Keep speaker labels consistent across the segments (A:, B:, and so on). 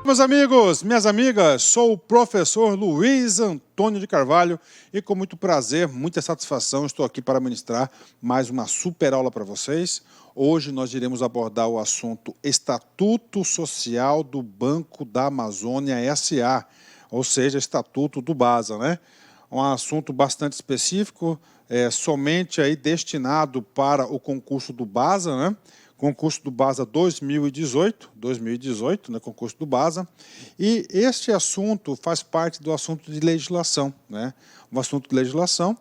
A: Meus amigos, minhas amigas, sou o professor Luiz Antônio de Carvalho e com muito prazer, muita satisfação, estou aqui para ministrar mais uma super aula para vocês. Hoje nós iremos abordar o assunto Estatuto Social do Banco da Amazônia S.A., ou seja, Estatuto do BASA, né? Um assunto bastante específico, somente aí destinado para o concurso do BASA, né? Concurso do BASA 2018, né, concurso do BASA, e este assunto faz parte do assunto de legislação, né? Um assunto de legislação,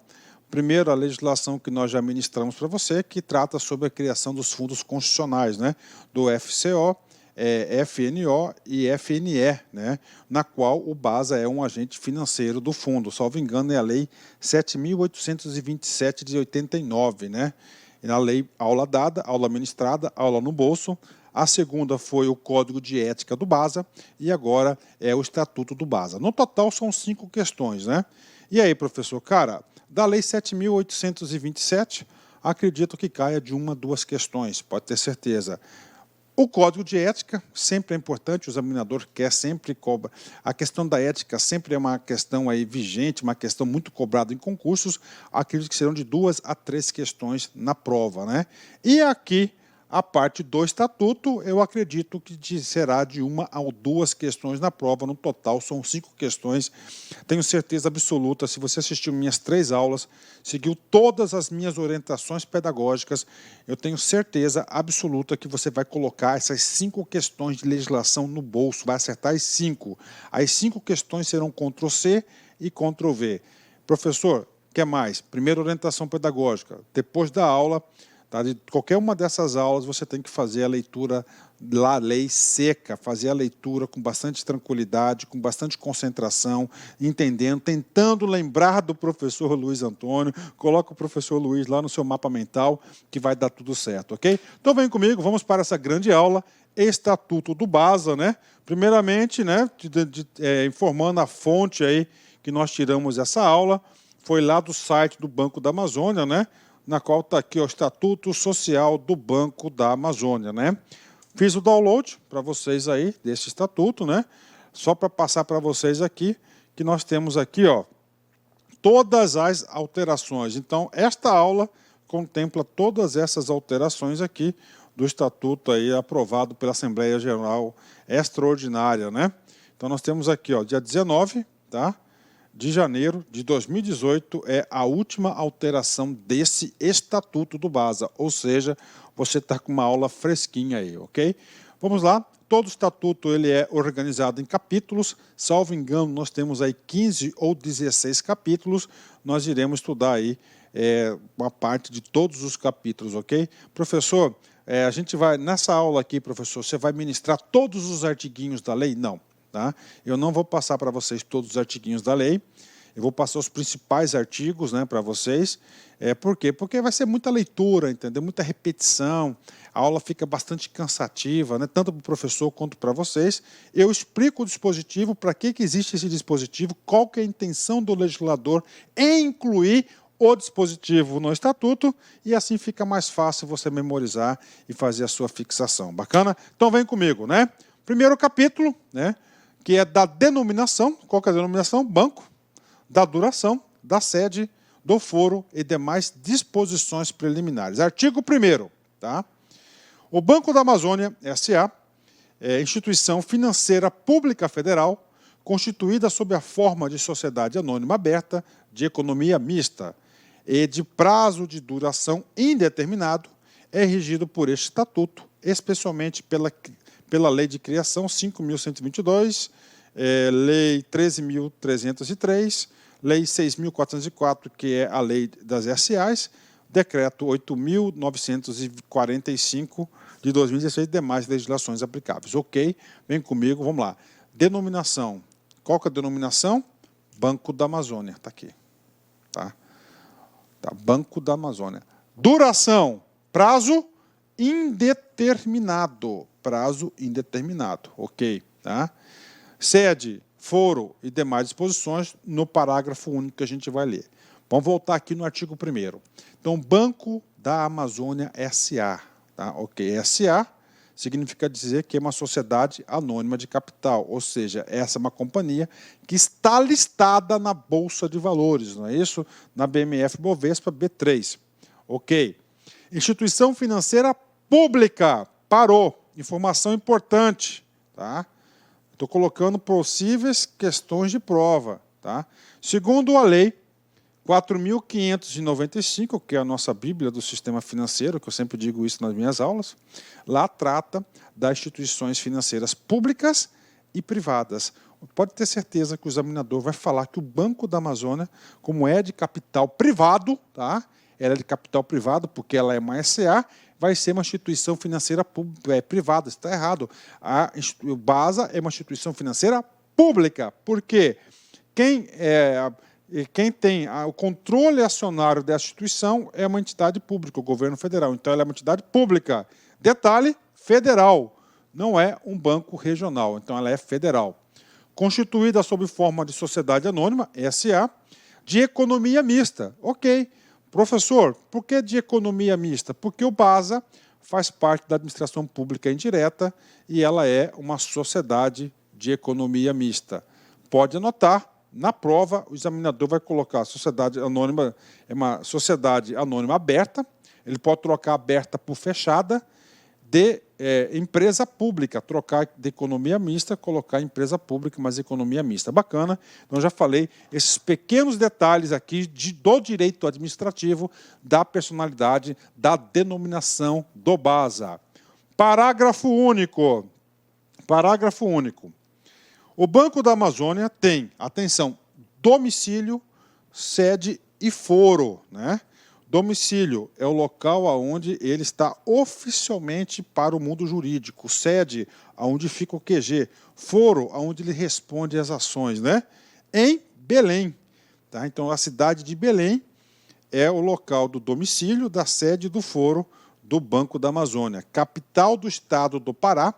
A: primeiro a legislação que nós já ministramos para você, que trata sobre a criação dos fundos constitucionais, né? Do FCO, FNO e FNE, né? Na qual o BASA é um agente financeiro do fundo, salvo engano é a lei 7.827 de 89, né? Na lei, aula dada, aula ministrada, aula no bolso. A segunda foi o Código de Ética do BASA e agora é o Estatuto do BASA. No total são 5 questões, né? E aí, professor, cara, da lei 7.827, acredito que caia de 1 a 2 questões, pode ter certeza. O Código de Ética sempre é importante, o examinador quer sempre cobra. A questão da ética sempre é uma questão aí vigente, uma questão muito cobrada em concursos. Acredito que serão de 2 a 3 questões na prova, né? E aqui, a parte do Estatuto, eu acredito que será de 1 a 2 questões na prova. No total, são 5 questões. Tenho certeza absoluta, se você assistiu minhas 3 aulas, seguiu todas as minhas orientações pedagógicas, eu tenho certeza absoluta que você vai colocar essas 5 questões de legislação no bolso, vai acertar as 5. As 5 questões serão Ctrl+C e Ctrl+V. Professor, quer mais? Primeira orientação pedagógica. Depois da aula, tá? De qualquer uma dessas aulas, você tem que fazer a leitura da lei seca, fazer a leitura com bastante tranquilidade, com bastante concentração, entendendo, tentando lembrar do professor Luiz Antônio. Coloca o professor Luiz lá no seu mapa mental, que vai dar tudo certo, ok? Então vem comigo, vamos para essa grande aula, Estatuto do BASA, né? Primeiramente, né, informando a fonte aí que nós tiramos essa aula, foi lá do site do Banco da Amazônia, né? Na qual está aqui o Estatuto Social do Banco da Amazônia, né? Fiz o download para vocês aí desse estatuto, né? Só para passar para vocês aqui, que nós temos aqui, ó, todas as alterações. Então, esta aula contempla todas essas alterações aqui do estatuto aí aprovado pela Assembleia Geral Extraordinária, né? Então, nós temos aqui, ó, dia 19, tá? De janeiro de 2018 é a última alteração desse Estatuto do BASA, ou seja, você está com uma aula fresquinha aí, ok? Vamos lá, todo estatuto ele é organizado em capítulos, salvo engano nós temos aí 15 ou 16 capítulos, nós iremos estudar aí uma parte de todos os capítulos, ok? Professor, a gente vai, nessa aula aqui, professor, você vai ministrar todos os artiguinhos da lei? Não. Tá? Eu não vou passar para vocês todos os artiguinhos da lei, eu vou passar os principais artigos, né, para vocês. Por quê? Porque vai ser muita leitura, entendeu? Muita repetição, a aula fica bastante cansativa, né, tanto para o professor quanto para vocês. Eu explico o dispositivo, para que existe esse dispositivo, qual que é a intenção do legislador em incluir o dispositivo no estatuto, e assim fica mais fácil você memorizar e fazer a sua fixação. Bacana? Então vem comigo, né? Primeiro capítulo, né? Que é da denominação, qual que é a denominação? Banco, da duração, da sede, do foro e demais disposições preliminares. Artigo 1º, tá? O Banco da Amazônia, S.A., é instituição financeira pública federal, constituída sob a forma de sociedade anônima aberta, de economia mista e de prazo de duração indeterminado, é regido por este estatuto, especialmente pela Lei de Criação 5.122, Lei 13.303, Lei 6.404, que é a Lei das SAs, Decreto 8.945 de 2016 e demais legislações aplicáveis. Ok? Vem comigo, vamos lá. Denominação. Qual que é a denominação? Banco da Amazônia, está aqui. Tá? Banco da Amazônia. Duração, prazo indeterminado. Prazo indeterminado, ok? Tá? Sede, foro e demais disposições no parágrafo único que a gente vai ler. Vamos voltar aqui no artigo 1º. Então, Banco da Amazônia S.A., tá? Ok, S.A., significa dizer que é uma sociedade anônima de capital, ou seja, essa é uma companhia que está listada na Bolsa de Valores, não é isso? Na BMF Bovespa B3. Ok. Instituição financeira pública. Parou. Informação importante. Tá? Estou colocando possíveis questões de prova. Tá? Segundo a lei 4.595, que é a nossa Bíblia do sistema financeiro, que eu sempre digo isso nas minhas aulas, lá trata das instituições financeiras públicas e privadas. Pode ter certeza que o examinador vai falar que o Banco da Amazônia, como é de capital privado, tá? Ela é de capital privado porque ela é uma SA, vai ser uma instituição financeira privada. Está errado. O BASA é uma instituição financeira pública. Por quê? Quem tem o controle acionário dessa instituição é uma entidade pública, o governo federal. Então, ela é uma entidade pública. Detalhe, federal. Não é um banco regional. Então, ela é federal. Constituída sob forma de sociedade anônima, SA, de economia mista. Ok. Professor, por que de economia mista? Porque o BASA faz parte da administração pública indireta e ela é uma sociedade de economia mista. Pode anotar. Na prova, o examinador vai colocar a sociedade anônima, é uma sociedade anônima aberta, ele pode trocar aberta por fechada, de empresa pública, trocar de economia mista, colocar empresa pública, mas economia mista. Bacana, então já falei esses pequenos detalhes aqui do direito administrativo, da personalidade, da denominação do BASA. Parágrafo único. Parágrafo único. O Banco da Amazônia tem, atenção, domicílio, sede e foro. Né? Domicílio é o local onde ele está oficialmente para o mundo jurídico. Sede, onde fica o QG. Foro, onde ele responde às ações. Né? Em Belém. Tá? Então, a cidade de Belém é o local do domicílio, da sede e do foro do Banco da Amazônia. Capital do estado do Pará,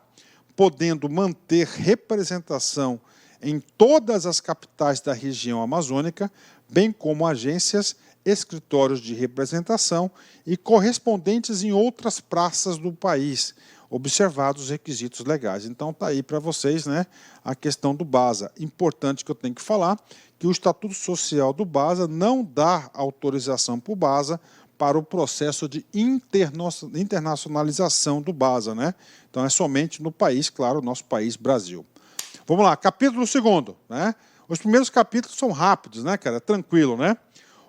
A: podendo manter representação em todas as capitais da região amazônica, bem como agências, escritórios de representação e correspondentes em outras praças do país, observados os requisitos legais. Então, está aí para vocês, né, a questão do BASA. Importante que eu tenho que falar, que o Estatuto Social do BASA não dá autorização para o BASA para o processo de internacionalização do BASA. Né? Então, é somente no país, claro, nosso país, Brasil. Vamos lá, capítulo 2º. Né? Os primeiros capítulos são rápidos, né, cara? Tranquilo, né?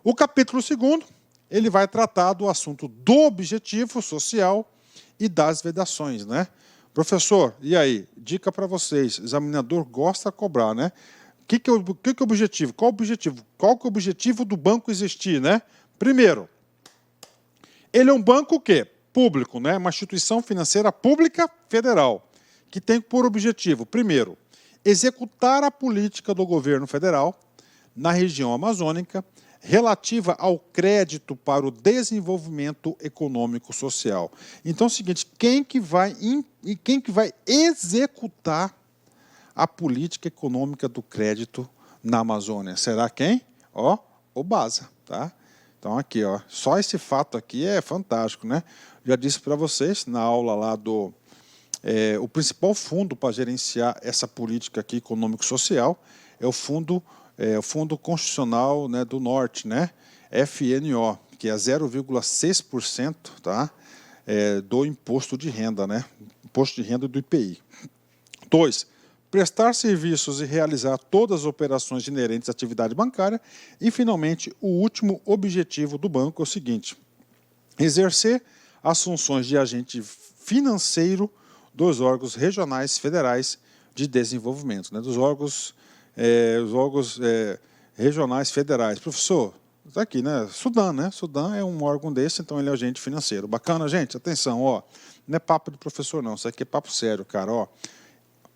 A: O capítulo 2º, ele vai tratar do assunto do objetivo social e das vedações, né? Professor, e aí? Dica para vocês, examinador gosta de cobrar, né? O que é o objetivo? Qual o objetivo? Qual que é o objetivo do banco existir, né? Primeiro, ele é um banco o quê? Público, né? Uma instituição financeira pública federal, que tem por objetivo, primeiro, executar a política do governo federal na região amazônica relativa ao crédito para o desenvolvimento econômico social. Então é o seguinte, quem que vai executar a política econômica do crédito na Amazônia? Será quem? Ó, o BASA, tá? Então, aqui, ó, só esse fato aqui é fantástico, né? Já disse para vocês na aula lá do... o principal fundo para gerenciar essa política aqui econômico-social é o Fundo Constitucional, né, do Norte, né? FNO, que é 0,6%, tá? Do imposto de renda, né? Imposto de renda do IPI. 2. Prestar serviços e realizar todas as operações inerentes à atividade bancária. E, finalmente, o último objetivo do banco é o seguinte: exercer as funções de agente financeiro dos órgãos regionais federais de desenvolvimento, né, dos órgãos, regionais federais. Professor, está aqui, né? Sudan, né? Sudan é um órgão desse, então ele é agente financeiro. Bacana, gente? Atenção, ó. Não é papo de professor, não. Isso aqui é papo sério, cara, ó.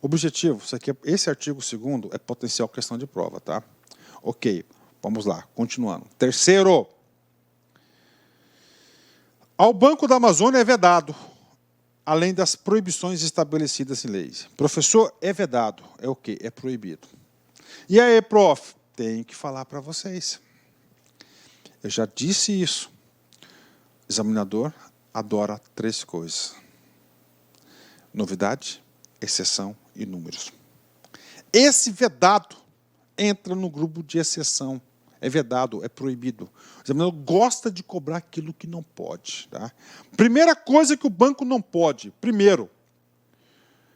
A: Objetivo, esse artigo 2º é potencial questão de prova, tá? Ok, vamos lá, continuando. Terceiro, ao Banco da Amazônia é vedado, além das proibições estabelecidas em leis. Professor, é vedado, é o quê? É proibido. E aí, prof? Tenho que falar para vocês. Eu já disse isso. O examinador adora 3 coisas. Novidade, exceção e números. Esse vedado entra no grupo de exceção. É vedado, é proibido. O examinador gosta de cobrar aquilo que não pode. Tá? Primeira coisa que o banco não pode. Primeiro,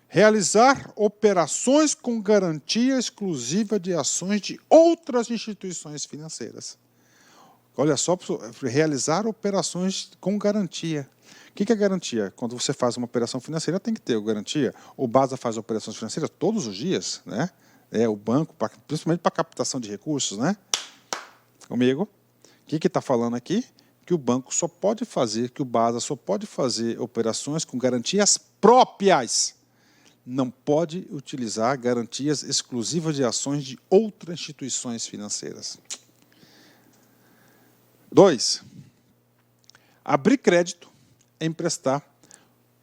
A: realizar operações com garantia exclusiva de ações de outras instituições financeiras. Olha só, realizar operações com garantia. O que é garantia? Quando você faz uma operação financeira, tem que ter garantia. O BASA faz operações financeiras todos os dias, né? O banco, principalmente para captação de recursos, né? Comigo. O que está falando aqui? Que o banco só pode fazer, que o BASA só pode fazer operações com garantias próprias. Não pode utilizar garantias exclusivas de ações de outras instituições financeiras. 2. Abrir crédito, emprestar,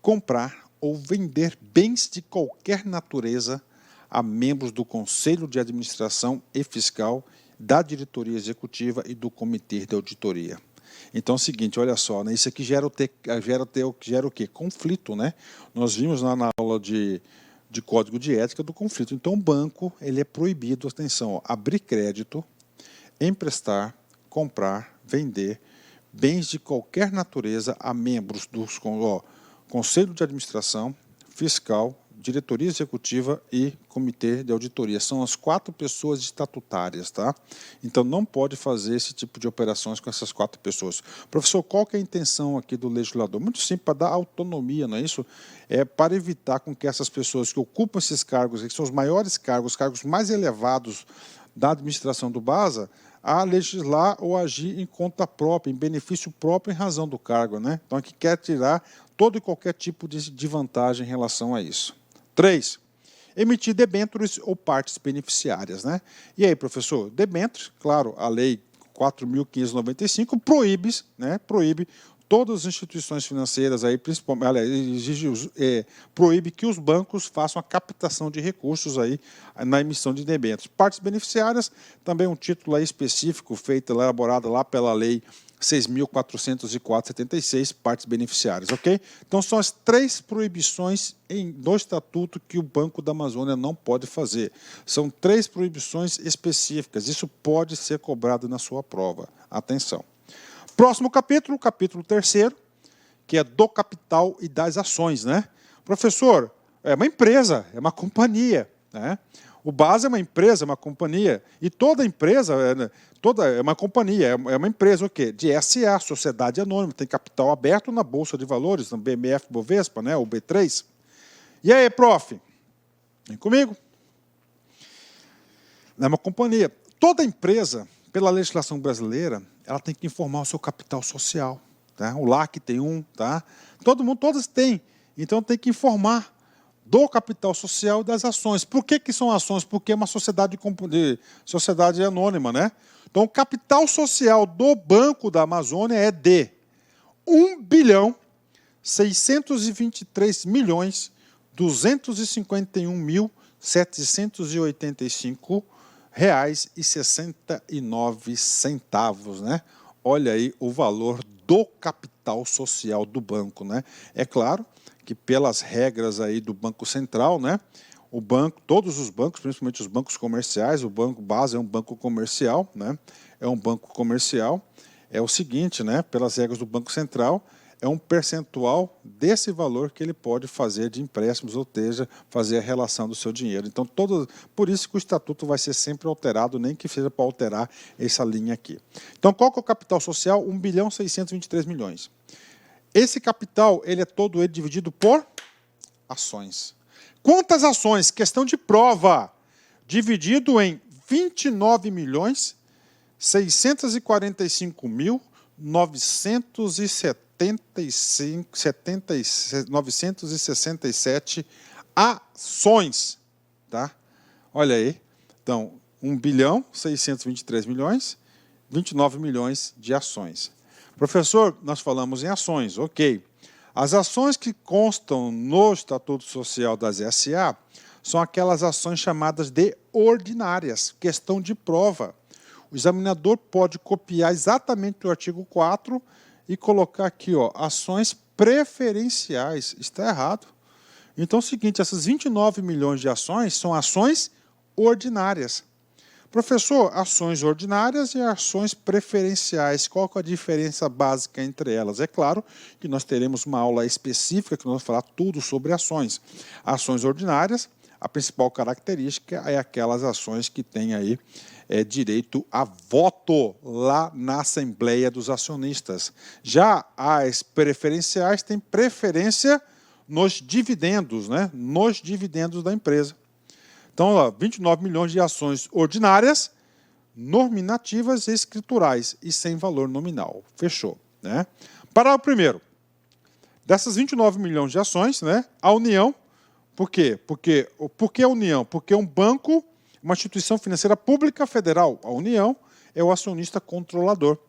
A: comprar ou vender bens de qualquer natureza a membros do Conselho de Administração e Fiscal, da Diretoria Executiva e do Comitê de Auditoria. Então é o seguinte, olha só, né, isso aqui gera o quê? Conflito, né? Nós vimos lá na aula de Código de Ética do conflito. Então o banco ele é proibido, atenção, abrir crédito, emprestar, comprar, vender bens de qualquer natureza a membros do Conselho de Administração, Fiscal, Diretoria Executiva e Comitê de Auditoria. São as 4 pessoas estatutárias, tá? Então não pode fazer esse tipo de operações com essas 4 pessoas. Professor, qual que é a intenção aqui do legislador? Muito simples, para dar autonomia, não é isso? É para evitar com que essas pessoas que ocupam esses cargos, que são os maiores cargos, os cargos mais elevados da administração do BASA, a legislar ou agir em conta própria, em benefício próprio em razão do cargo, né? Então aqui quer tirar todo e qualquer tipo de vantagem em relação a isso. 3. Emitir debêntures ou partes beneficiárias, né? E aí, professor, debêntures, claro, a lei 4.595 proíbe, né? Proíbe todas as instituições financeiras aí, principalmente, proíbe que os bancos façam a captação de recursos aí na emissão de debêntures. Partes beneficiárias, também um título aí específico feito, elaborado lá pela lei 6.404/76, partes beneficiárias, ok? Então são as 3 proibições do Estatuto que o Banco da Amazônia não pode fazer. São 3 proibições específicas, isso pode ser cobrado na sua prova. Atenção. Próximo capítulo, capítulo 3º, que é do capital e das ações, né? Professor, é uma empresa, é uma companhia, né? O BASA é uma empresa, é uma companhia, e toda empresa é uma companhia, é uma empresa o quê? De SA, Sociedade Anônima, tem capital aberto na Bolsa de Valores, no BMF Bovespa, né, o B3. E aí, prof? Vem comigo. É uma companhia. Toda empresa, pela legislação brasileira, ela tem que informar o seu capital social. Tá? O LAC tem um, tá? Todas têm. Então tem que informar do capital social e das ações. Por que são ações? Porque é uma sociedade anônima, né? Então o capital social do Banco da Amazônia é de 1.623.251.785 R$1,69, né? Olha aí o valor do capital social do banco, né? É claro que pelas regras aí do Banco Central, né? O banco, todos os bancos, principalmente os bancos comerciais, o Banco BASA é um banco comercial, né? É um banco comercial. É o seguinte, né? Pelas regras do Banco Central, é um percentual desse valor que ele pode fazer de empréstimos, ou seja, fazer a relação do seu dinheiro. Então, por isso que o estatuto vai ser sempre alterado, nem que seja para alterar essa linha aqui. Então, qual que é o capital social? 1.623 milhões. Esse capital, ele é todo ele dividido por ações. Quantas ações? Questão de prova. Dividido em 29.645.967 ações. Tá? Olha aí. Então, 1.623 milhões, 29 milhões de ações. Professor, nós falamos em ações, ok. As ações que constam no Estatuto Social das SA são aquelas ações chamadas de ordinárias, questão de prova. O examinador pode copiar exatamente o artigo 4 e colocar aqui, ó, ações preferenciais. Está errado. Então é o seguinte, essas 29 milhões de ações são ações ordinárias. Professor, ações ordinárias e ações preferenciais, qual que é a diferença básica entre elas? É claro que nós teremos uma aula específica que nós vamos falar tudo sobre ações. Ações ordinárias, a principal característica é aquelas ações que têm aí direito a voto lá na Assembleia dos Acionistas. Já as preferenciais têm preferência nos dividendos, né? Nos dividendos da empresa. Então, ó, 29 milhões de ações ordinárias, nominativas e escriturais e sem valor nominal. Fechou, né? Parágrafo primeiro. Dessas 29 milhões de ações, né, a União, por quê? Por que a União? Porque um banco, uma instituição financeira pública federal, a União, é o acionista controlador.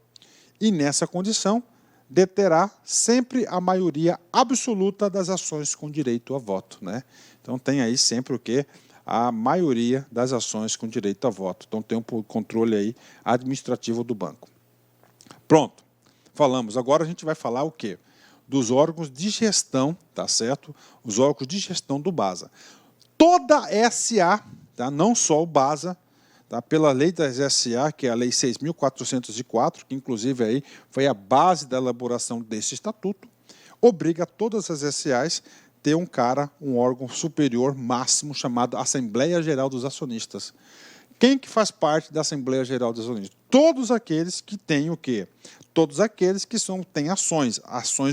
A: E nessa condição, deterá sempre a maioria absoluta das ações com direito a voto, né? Então tem aí sempre o quê? A maioria das ações com direito a voto. Então tem um controle aí administrativo do banco. Pronto. Falamos. Agora a gente vai falar o quê? Dos órgãos de gestão, tá certo? Os órgãos de gestão do BASA. Toda SA, tá? Não só o BASA, tá? Pela lei das SA, que é a lei 6.404, que inclusive aí foi a base da elaboração desse estatuto, obriga todas as SAs ter um órgão superior máximo chamado Assembleia Geral dos Acionistas. Quem que faz parte da Assembleia Geral dos Acionistas? Todos aqueles que têm o quê? Todos aqueles que têm ações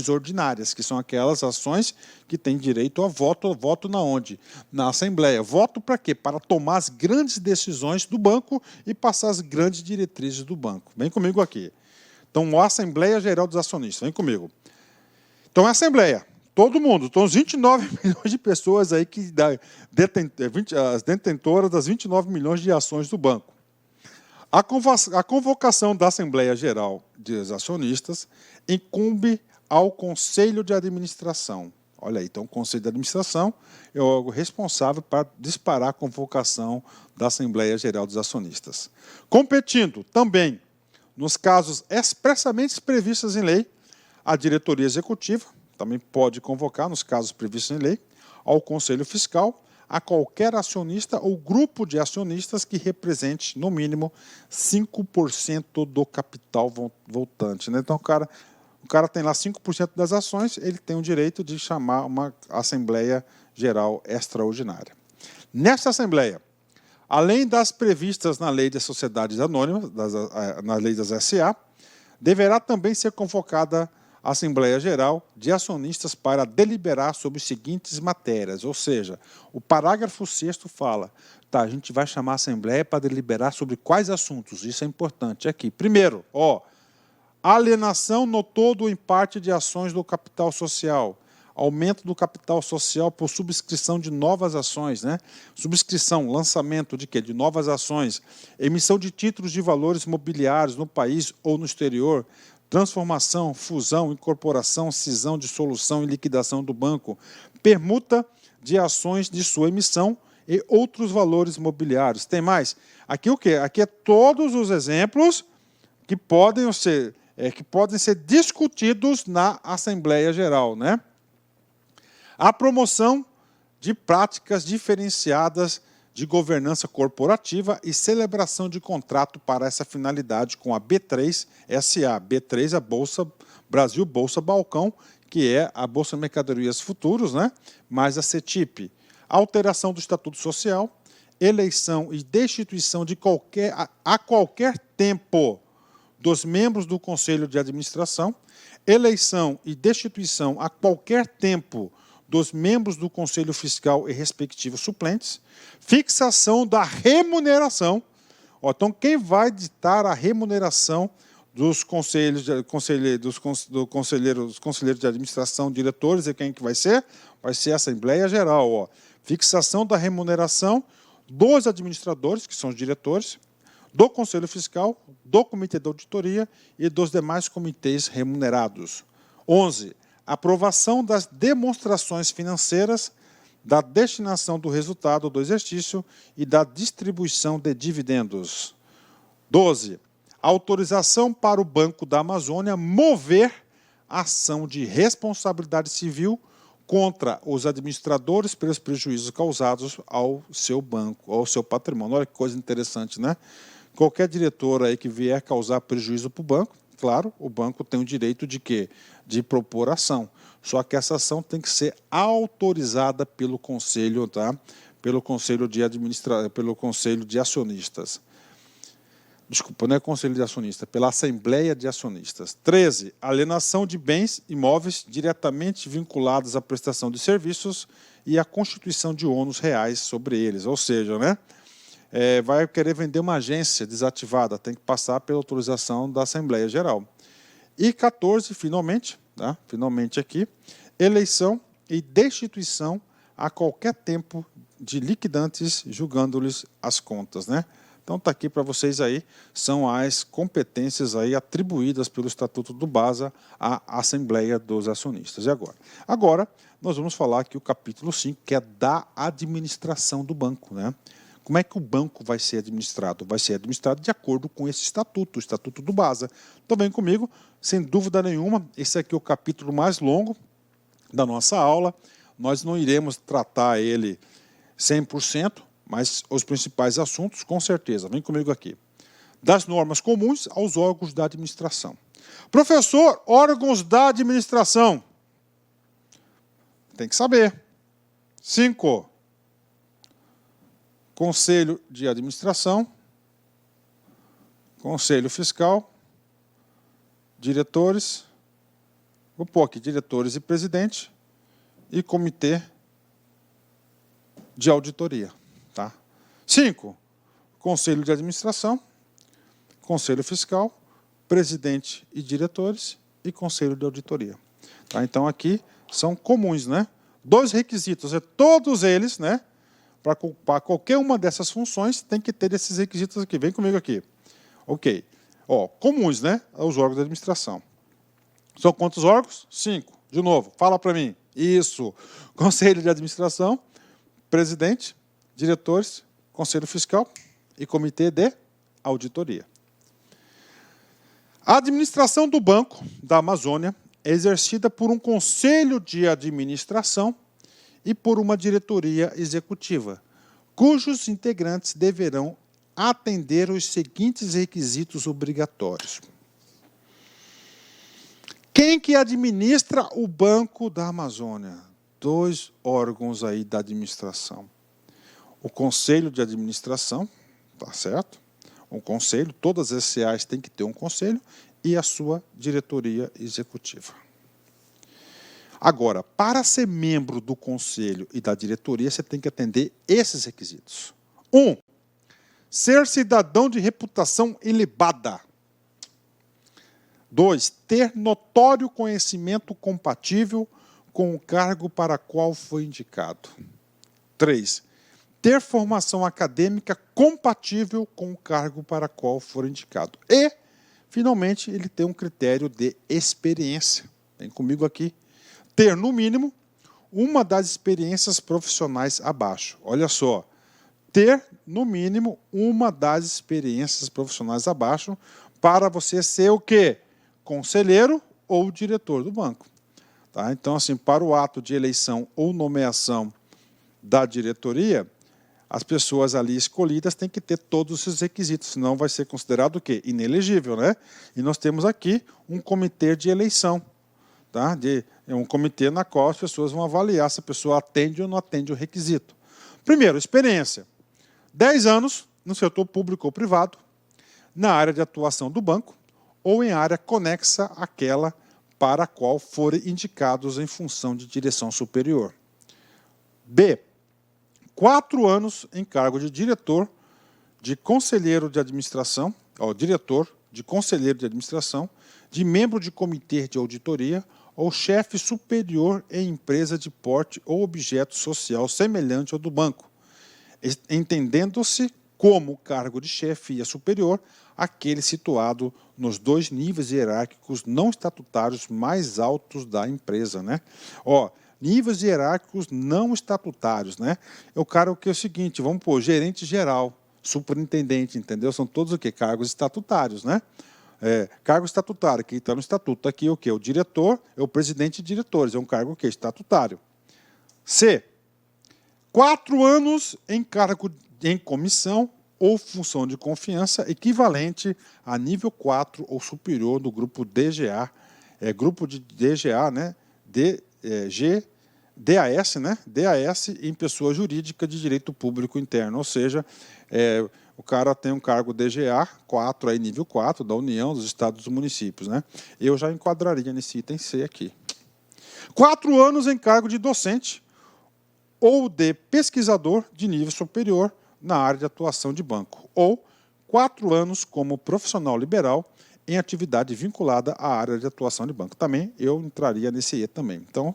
A: ordinárias, que são aquelas ações que têm direito a voto. Voto na onde? Na Assembleia. Voto para quê? Para tomar as grandes decisões do banco e passar as grandes diretrizes do banco. Vem comigo aqui. Então, a Assembleia Geral dos Acionistas. Vem comigo. Então, a Assembleia. Todo mundo, então os 29 milhões de pessoas aí que as detentoras das 29 milhões de ações do banco. A convocação da Assembleia Geral dos Acionistas incumbe ao Conselho de Administração. Olha aí, então o Conselho de Administração é o órgão responsável para disparar a convocação da Assembleia Geral dos Acionistas. Competindo também, nos casos expressamente previstos em lei, a diretoria executiva, também pode convocar, nos casos previstos em lei, ao Conselho Fiscal, a qualquer acionista ou grupo de acionistas que represente, no mínimo, 5% do capital voltante. Né? Então, o cara tem lá 5% das ações, ele tem o direito de chamar uma Assembleia Geral Extraordinária. Nesta Assembleia, além das previstas na Lei das Sociedades Anônimas, na Lei das SA, deverá também ser convocada a Assembleia Geral de Acionistas para deliberar sobre as seguintes matérias, ou seja, o parágrafo 6º fala, tá, a gente vai chamar a Assembleia para deliberar sobre quais assuntos, isso é importante aqui. Primeiro, alienação no todo ou em parte de ações do capital social, aumento do capital social por subscrição de novas ações, né? Subscrição, lançamento de quê? De novas ações, emissão de títulos de valores mobiliários no país ou no exterior, transformação, fusão, incorporação, cisão, dissolução e liquidação do banco, permuta de ações de sua emissão e outros valores mobiliários. Tem mais? Aqui o quê? Aqui é todos os exemplos que podem ser discutidos na Assembleia Geral, né? A promoção de práticas diferenciadas de governança corporativa e celebração de contrato para essa finalidade com a B3 SA. B3 é a Bolsa Brasil Bolsa Balcão, que é a Bolsa de Mercadorias Futuros, né? Mais a CETIP. Alteração do Estatuto Social, eleição e destituição de a qualquer tempo dos membros do Conselho de Administração, eleição e destituição a qualquer tempo dos membros do Conselho Fiscal e respectivos suplentes, fixação da remuneração. Então, quem vai ditar a remuneração dos conselheiros de administração, diretores, e quem que vai ser? Vai ser a Assembleia Geral. Fixação da remuneração dos administradores, que são os diretores, do Conselho Fiscal, do Comitê de Auditoria e dos demais comitês remunerados. 11. Aprovação das demonstrações financeiras, da destinação do resultado do exercício e da distribuição de dividendos. 12. Autorização para o Banco da Amazônia mover ação de responsabilidade civil contra os administradores pelos prejuízos causados ao seu banco, ao seu patrimônio. Olha que coisa interessante, né? Qualquer diretor aí que vier causar prejuízo para o banco, claro, o banco tem o direito de quê? De propor ação. Só que essa ação tem que ser autorizada pelo conselho, tá? Pelo conselho de acionistas. Desculpa, não é conselho de acionistas, pela Assembleia de Acionistas. 13. Alienação de bens imóveis diretamente vinculados à prestação de serviços e à constituição de ônus reais sobre eles. Ou seja, né, vai querer vender uma agência desativada, tem que passar pela autorização da Assembleia Geral. E 14, finalmente, tá? Finalmente aqui, eleição e destituição a qualquer tempo de liquidantes, julgando-lhes as contas, né? Então está aqui para vocês aí, são as competências aí atribuídas pelo Estatuto do BASA à Assembleia dos Acionistas. E agora? Agora nós vamos falar aqui o capítulo 5, que é da administração do banco, né? Como é que o banco vai ser administrado? Vai ser administrado de acordo com esse estatuto, o Estatuto do BASA. Então vem comigo, sem dúvida nenhuma, esse aqui é o capítulo mais longo da nossa aula. Nós não iremos tratar ele 100%, mas os principais assuntos, com certeza. Vem comigo aqui. Das normas comuns aos órgãos da administração. Professor, órgãos da administração. Tem que saber. 5. Conselho de administração. Conselho fiscal. Diretores. Vou pôr aqui diretores e presidente. E comitê de auditoria. Tá? 5. Conselho de administração, conselho fiscal, presidente e diretores e conselho de auditoria. Tá? Então aqui são comuns, né? 2 requisitos, todos eles, né? Para ocupar qualquer uma dessas funções tem que ter esses requisitos aqui. Vem comigo aqui. Ok. Ó, comuns, né? Os órgãos da administração. São quantos órgãos? 5. De novo, fala para mim. Isso. Conselho de administração, presidente, diretores, conselho fiscal e comitê de auditoria. A administração do Banco da Amazônia é exercida por um conselho de administração e por uma diretoria executiva, cujos integrantes deverão atender os seguintes requisitos obrigatórios. Quem que administra o Banco da Amazônia? 2 órgãos aí da administração. O Conselho de Administração, tá certo? Um conselho, todas as SAs têm que ter um conselho e a sua diretoria executiva. Agora, para ser membro do conselho e da diretoria, você tem que atender esses requisitos. 1. Ser cidadão de reputação ilibada. 2. Ter notório conhecimento compatível com o cargo para qual foi indicado. 3. Ter formação acadêmica compatível com o cargo para qual for indicado. E, finalmente, ele tem um critério de experiência. Vem comigo aqui. Ter, no mínimo, uma das experiências profissionais abaixo. Olha só. Ter, no mínimo, uma das experiências profissionais abaixo para você ser o quê? Conselheiro ou diretor do banco. Tá? Então, assim, para o ato de eleição ou nomeação da diretoria, as pessoas ali escolhidas têm que ter todos os requisitos, senão vai ser considerado o quê? Inelegível, né? E nós temos aqui um comitê de eleição, tá? É um comitê na qual as pessoas vão avaliar se a pessoa atende ou não atende o requisito. Primeiro, experiência. 10 anos no setor público ou privado, na área de atuação do banco ou em área conexa àquela para a qual forem indicados em função de direção superior. B. 4 anos em cargo de diretor, de conselheiro de administração, diretor, de conselheiro de administração, de membro de comitê de auditoria ou chefe superior em empresa de porte ou objeto social semelhante ao do banco, entendendo-se como cargo de chefia superior aquele situado nos 2 níveis hierárquicos não estatutários mais altos da empresa, né? Níveis hierárquicos não estatutários, né? O cara, o que é o seguinte, vamos pôr gerente geral, superintendente, entendeu? São todos o quê? Cargos estatutários, né? Cargo estatutário, que está no estatuto. Aqui o quê? O diretor, é o presidente de diretores, é um cargo o quê? Estatutário. C. 4 anos em cargo em comissão ou função de confiança equivalente a nível 4 ou superior do grupo DGA, grupo de DGA, né? DAS, né? DAS em pessoa jurídica de direito público interno, ou seja, o cara tem um cargo DGA 4, aí nível 4, da União, dos Estados e dos Municípios, né? Eu já enquadraria nesse item C aqui. 4 anos em cargo de docente ou de pesquisador de nível superior na área de atuação de banco, ou 4 anos como profissional liberal em atividade vinculada à área de atuação de banco. Também eu entraria nesse E também. Então,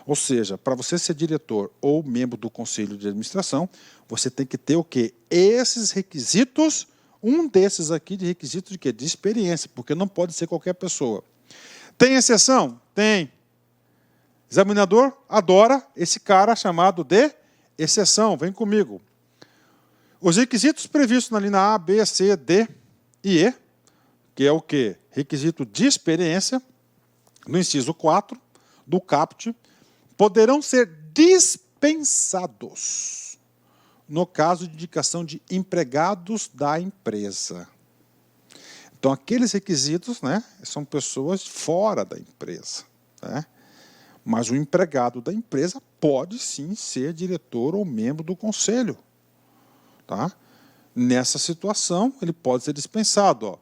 A: ou seja, para você ser diretor ou membro do conselho de administração, você tem que ter o quê? Esses requisitos, um desses aqui de requisitos de quê? De experiência, porque não pode ser qualquer pessoa. Tem exceção? Tem. Examinador adora esse cara chamado de exceção. Vem comigo. Os requisitos previstos na linha A, B, C, D e E, que é o quê? Requisito de experiência, no inciso 4 do caput, poderão ser dispensados no caso de indicação de empregados da empresa. Então, aqueles requisitos, né, são pessoas fora da empresa, né? Mas o empregado da empresa pode sim ser diretor ou membro do conselho. Tá? Nessa situação, ele pode ser dispensado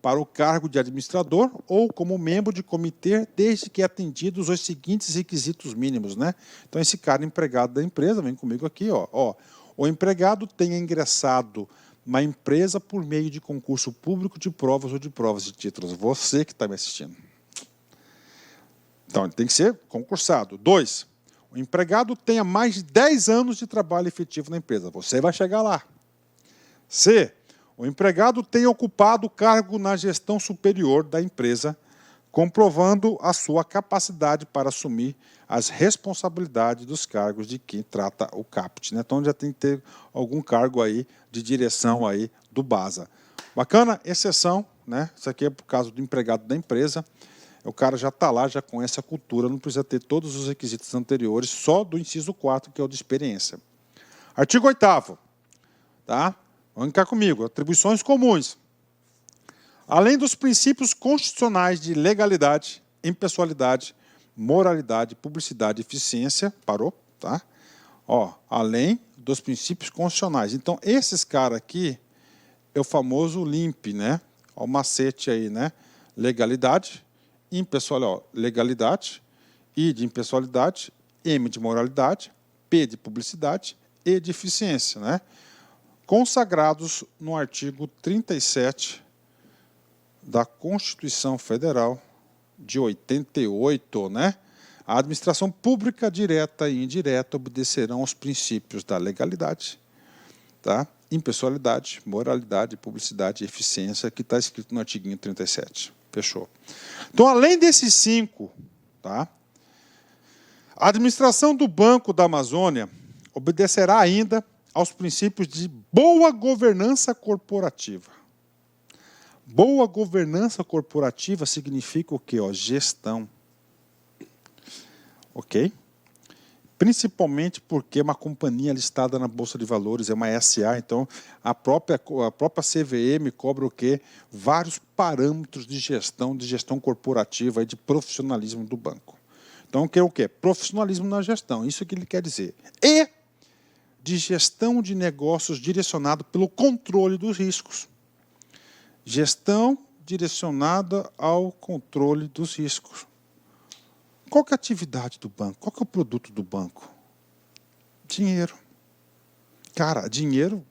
A: para o cargo de administrador ou como membro de comitê, desde que atendidos os seguintes requisitos mínimos. Né? Então, esse cara empregado da empresa, vem comigo aqui, o empregado tenha ingressado na empresa por meio de concurso público de provas ou de provas de títulos. Você que está me assistindo. Então, ele tem que ser concursado. 2, o empregado tenha mais de 10 anos de trabalho efetivo na empresa. Você vai chegar lá. C, o empregado tenha ocupado o cargo na gestão superior da empresa, comprovando a sua capacidade para assumir as responsabilidades dos cargos de quem trata o caput. Né? Então, já tem que ter algum cargo aí de direção aí do BASA. Bacana? Exceção, né? Isso aqui é por causa do empregado da empresa. O cara já está lá, já conhece a cultura, não precisa ter todos os requisitos anteriores, só do inciso 4, que é o de experiência. Artigo 8º. Tá? Vamos ficar comigo. Atribuições comuns. Além dos princípios constitucionais de legalidade, impessoalidade, moralidade, publicidade e eficiência, parou? Tá? Além dos princípios constitucionais. Então, esses caras aqui é o famoso LIMP, né? O macete aí, né? Legalidade, impessoal, legalidade, I de impessoalidade, M de moralidade, P de publicidade, E de eficiência, né? Consagrados no artigo 37 da Constituição Federal de 88, né? A administração pública direta e indireta obedecerão aos princípios da legalidade, tá? Impessoalidade, moralidade, publicidade e eficiência, que está escrito no artiguinho 37. Fechou. Então, além desses 5, tá? A administração do Banco da Amazônia obedecerá ainda aos princípios de boa governança corporativa. Boa governança corporativa significa o quê? Gestão. Ok? Principalmente porque uma companhia listada na Bolsa de Valores é uma SA, então a própria CVM cobra o quê? Vários parâmetros de gestão corporativa e de profissionalismo do banco. Então, o quê? Profissionalismo na gestão, isso que ele quer dizer. E de gestão de negócios direcionado pelo controle dos riscos. Gestão direcionada ao controle dos riscos. Qual que é a atividade do banco? Qual que é o produto do banco? Dinheiro. Cara, dinheiro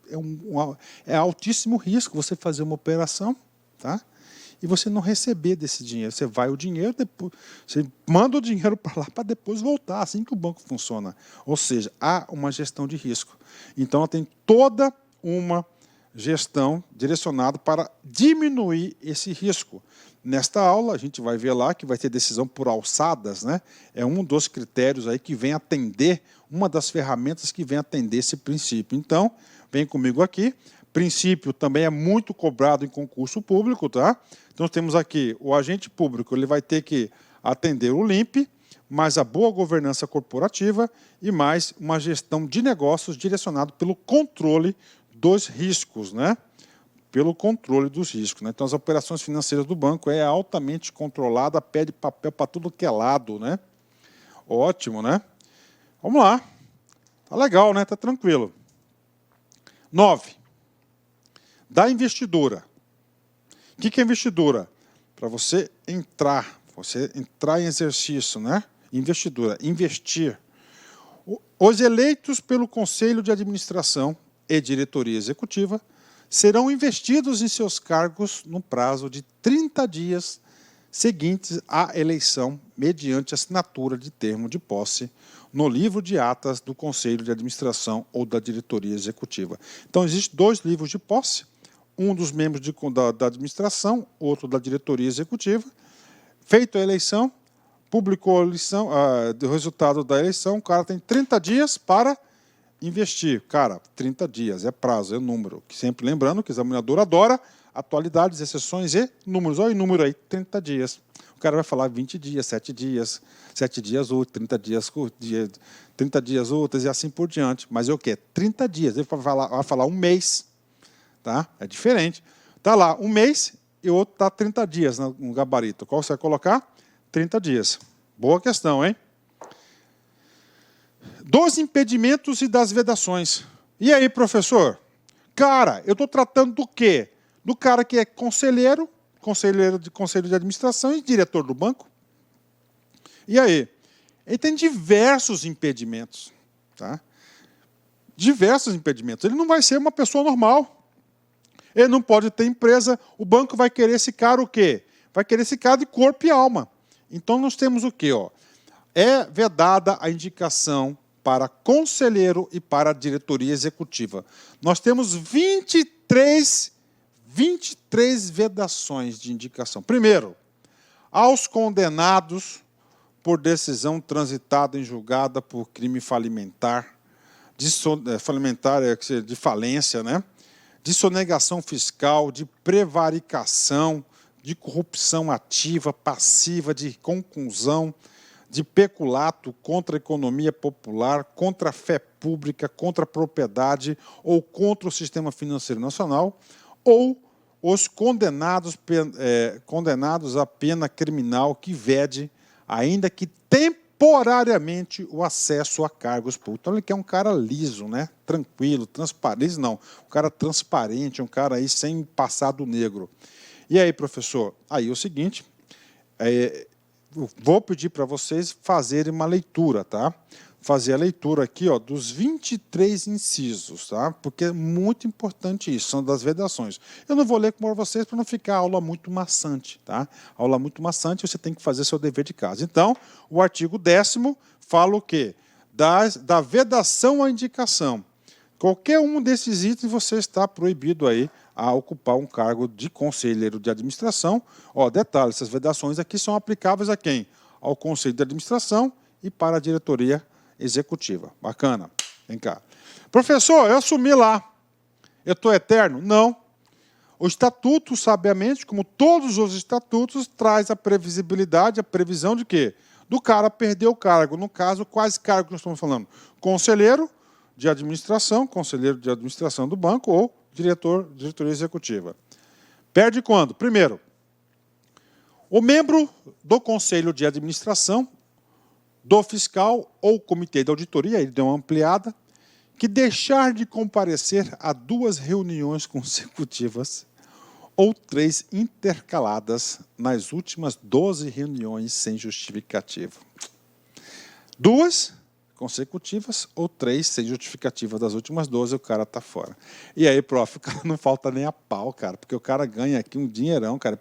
A: é altíssimo risco você fazer uma operação, tá? E você não receber desse dinheiro. Você vai o dinheiro, depois, você manda o dinheiro para lá para depois voltar, assim que o banco funciona. Ou seja, há uma gestão de risco. Então, ela tem toda uma gestão direcionada para diminuir esse risco. Nesta aula, a gente vai ver lá que vai ter decisão por alçadas, né? É um dos critérios aí que vem atender, uma das ferramentas que vem atender esse princípio. Então, vem comigo aqui. Princípio também é muito cobrado em concurso público, tá? Então, temos aqui o agente público, ele vai ter que atender o LIMP, mais a boa governança corporativa e mais uma gestão de negócios direcionado pelo controle dos riscos, né? Pelo controle dos riscos, né? Então, as operações financeiras do banco é altamente controlada, pede papel para tudo que é lado, né? Ótimo, né? Vamos lá. Tá legal, né? Tá tranquilo. 9. Da investidura. O que é investidura? Para você entrar em exercício, né? Investidura, investir. Os eleitos pelo Conselho de Administração e Diretoria Executiva serão investidos em seus cargos no prazo de 30 dias seguintes à eleição, mediante assinatura de termo de posse no livro de atas do Conselho de Administração ou da Diretoria Executiva. Então, existem 2 livros de posse, um dos membros da administração, outro da Diretoria Executiva. Feita a eleição, publicou a eleição, o resultado da eleição, o cara tem 30 dias para investir. Cara, 30 dias, é prazo, é número. Sempre lembrando que o examinador adora atualidades, exceções e números. Olha o número aí, 30 dias. O cara vai falar 20 dias, 7 dias, 7 dias úteis, 30 dias úteis e assim por diante. Mas é o quê? 30 dias. Ele vai falar um mês. Tá? É diferente. Está lá um mês e o outro está 30 dias no gabarito. Qual você vai colocar? 30 dias. Boa questão, hein? Dos impedimentos e das vedações. E aí, professor? Cara, eu estou tratando do quê? Do cara que é conselheiro de conselho de administração e diretor do banco. E aí? Ele tem diversos impedimentos. Tá? Diversos impedimentos. Ele não vai ser uma pessoa normal. Ele não pode ter empresa. O banco vai querer esse cara o quê? Vai querer esse cara de corpo e alma. Então, nós temos o quê? Ó? É vedada a indicação para conselheiro e para a diretoria executiva. Nós temos 23 vedações de indicação. Primeiro, aos condenados por decisão transitada em julgada por crime falimentar, de falência, né? De sonegação fiscal, de prevaricação, de corrupção ativa, passiva, de conclusão, de peculato contra a economia popular, contra a fé pública, contra a propriedade ou contra o sistema financeiro nacional, ou os condenados à pena criminal que vede, ainda que temporariamente, o acesso a cargos públicos. Então, ele quer um cara liso, né? Tranquilo, transparente. Não, um cara transparente, um cara aí sem passado negro. E aí, professor? Aí é o seguinte, vou pedir para vocês fazerem uma leitura, tá? Fazer a leitura aqui, ó, dos 23 incisos, tá? Porque é muito importante isso, são das vedações. Eu não vou ler com vocês para não ficar a aula muito maçante, tá? Aula muito maçante, você tem que fazer seu dever de casa. Então, o artigo 10º fala o quê? Da vedação à indicação. Qualquer um desses itens você está proibido aí a ocupar um cargo de conselheiro de administração. Ó, detalhe, essas vedações aqui são aplicáveis a quem? Ao conselho de administração e para a diretoria executiva. Bacana. Vem cá. Professor, eu assumi lá. Eu estou eterno? Não. O estatuto, sabiamente, como todos os estatutos, traz a previsibilidade, a previsão de quê? Do cara perder o cargo. No caso, quais cargos nós estamos falando? Conselheiro de administração, conselheiro de administração do banco ou diretoria executiva. Perde quando? Primeiro, o membro do conselho de administração, do fiscal ou comitê de auditoria, ele deu uma ampliada, que deixar de comparecer a 2 reuniões consecutivas ou 3 intercaladas nas últimas 12 reuniões sem justificativa. 2 consecutivas ou 3 sem justificativa das últimas 12, o cara está fora. E aí, prof, o cara não falta nem a pau, cara, porque o cara ganha aqui um dinheirão, cara,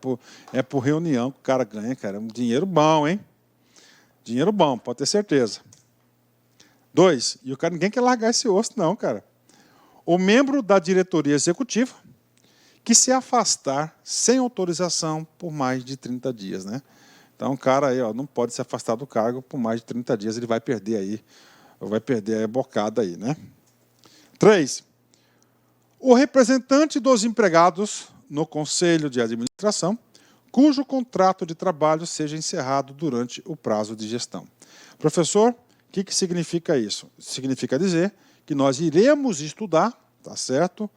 A: é por reunião que o cara ganha, cara, um dinheiro bom, hein? Dinheiro bom, pode ter certeza. 2, e o cara, ninguém quer largar esse osso, não, cara. O membro da diretoria executiva que se afastar sem autorização por mais de 30 dias, né? Então, o cara aí, ó, não pode se afastar do cargo por mais de 30 dias, ele vai perder a bocada aí, né? 3. O representante dos empregados no conselho de administração, cujo contrato de trabalho seja encerrado durante o prazo de gestão. Professor, o que significa isso? Significa dizer que nós iremos estudar, tá certo?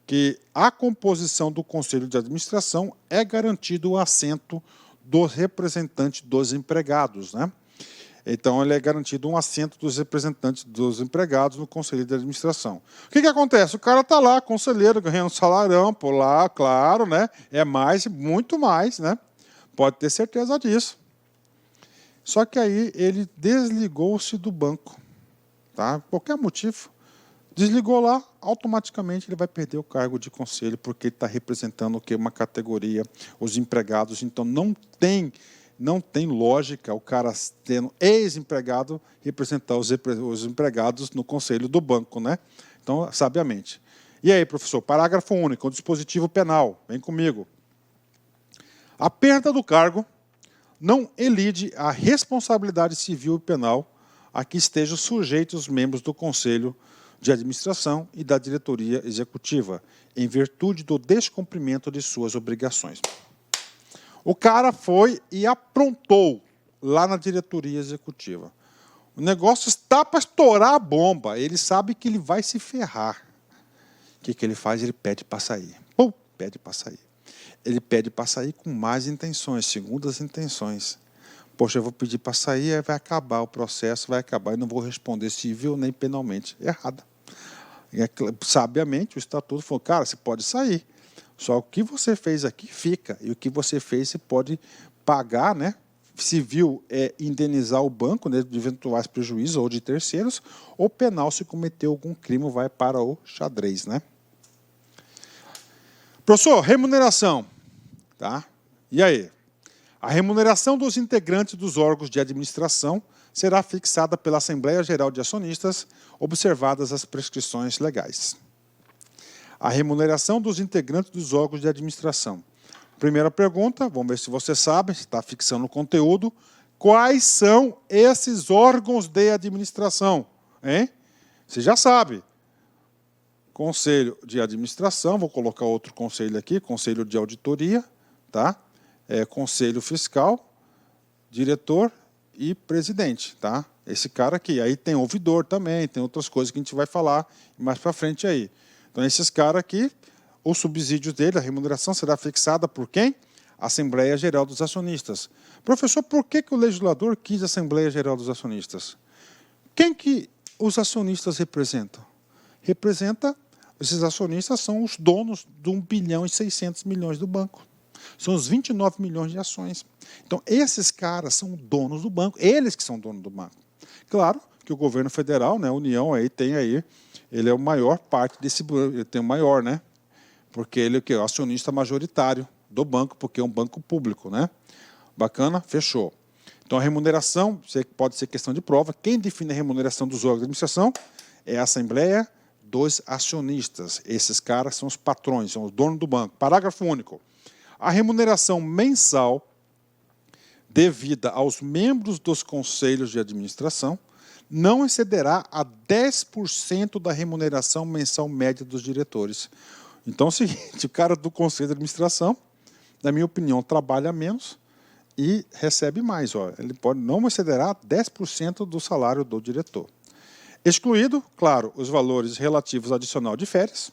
A: Que a composição do Conselho de Administração é garantido o assento dos representantes dos empregados, né? Então, ele é garantido um assento dos representantes dos empregados no Conselho de Administração. O que acontece? O cara está lá, conselheiro, ganhando um salarão por lá, claro, né? É mais, muito mais, né? Pode ter certeza disso. Só que aí ele desligou-se do banco, tá? Por qualquer motivo. Desligou lá, automaticamente ele vai perder o cargo de conselho, porque ele está representando o quê? Uma categoria, os empregados. Então, não tem lógica o cara tendo ex-empregado representar os empregados no conselho do banco, né? Então, sabiamente. E aí, professor, parágrafo único, o dispositivo penal, vem comigo. A perda do cargo não elide a responsabilidade civil e penal a que estejam sujeitos os membros do Conselho de Administração e da Diretoria Executiva, em virtude do descumprimento de suas obrigações. O cara foi e aprontou lá na diretoria executiva. O negócio está para estourar a bomba. Ele sabe que ele vai se ferrar. O que ele faz? Ele pede para sair. Pum, pede para sair. Ele pede para sair com más intenções, segundas intenções. Poxa, eu vou pedir para sair, aí vai acabar o processo, vai acabar, e não vou responder civil nem penalmente. Errada. Sabiamente, o estatuto falou, cara, você pode sair. Só o que você fez aqui fica. E o que você fez, você pode pagar, né? Civil é indenizar o banco, né, de eventuais prejuízos ou de terceiros, ou penal, se cometeu algum crime, vai para o xadrez, né? Professor, remuneração. Tá? E aí? A remuneração dos integrantes dos órgãos de administração será fixada pela Assembleia Geral de Acionistas, observadas as prescrições legais. A remuneração dos integrantes dos órgãos de administração. Primeira pergunta, vamos ver se você sabe, está fixando o conteúdo. Quais são esses órgãos de administração? Hein? Você já sabe. Conselho de Administração, vou colocar outro conselho aqui, Conselho de Auditoria, tá? Conselho Fiscal, Diretor e Presidente, tá? Esse cara aqui. Aí tem ouvidor também, tem outras coisas que a gente vai falar mais para frente aí. Então, esses caras aqui, o subsídio dele, a remuneração, será fixada por quem? Assembleia Geral dos Acionistas. Professor, por que o legislador quis a Assembleia Geral dos Acionistas? Quem que os acionistas representam? Esses acionistas são os donos de 1 bilhão e 600 milhões do banco. São os 29 milhões de ações. Então, esses caras são donos do banco, eles que são donos do banco. Claro que o governo federal, né, a União, aí tem aí, ele é o maior parte desse banco, ele tem o maior, né? Porque ele é o acionista majoritário do banco, porque é um banco público, né? Bacana? Fechou. Então, a remuneração pode ser questão de prova. Quem define a remuneração dos órgãos de administração é a Assembleia dos Acionistas. Esses caras são os patrões, são os donos do banco. Parágrafo único. A remuneração mensal devida aos membros dos conselhos de administração não excederá a 10% da remuneração mensal média dos diretores. Então é o seguinte, o cara do conselho de administração, na minha opinião, trabalha menos e recebe mais. Ó. Ele pode não excederá 10% do salário do diretor. Excluído, claro, os valores relativos ao adicional de férias,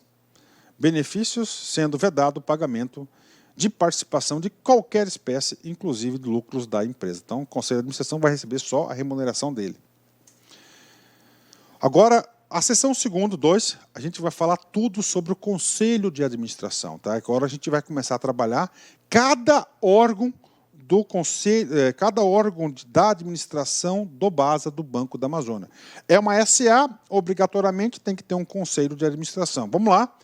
A: benefícios, sendo vedado o pagamento de participação de qualquer espécie, inclusive de lucros da empresa. Então, o Conselho de Administração vai receber só a remuneração dele. Agora, a seção 2, a gente vai falar tudo sobre o Conselho de Administração. Tá? Agora a gente vai começar a trabalhar cada órgão do conselho, cada órgão da administração do BASA do Banco da Amazônia. É uma SA, obrigatoriamente tem que ter um Conselho de Administração. Vamos lá.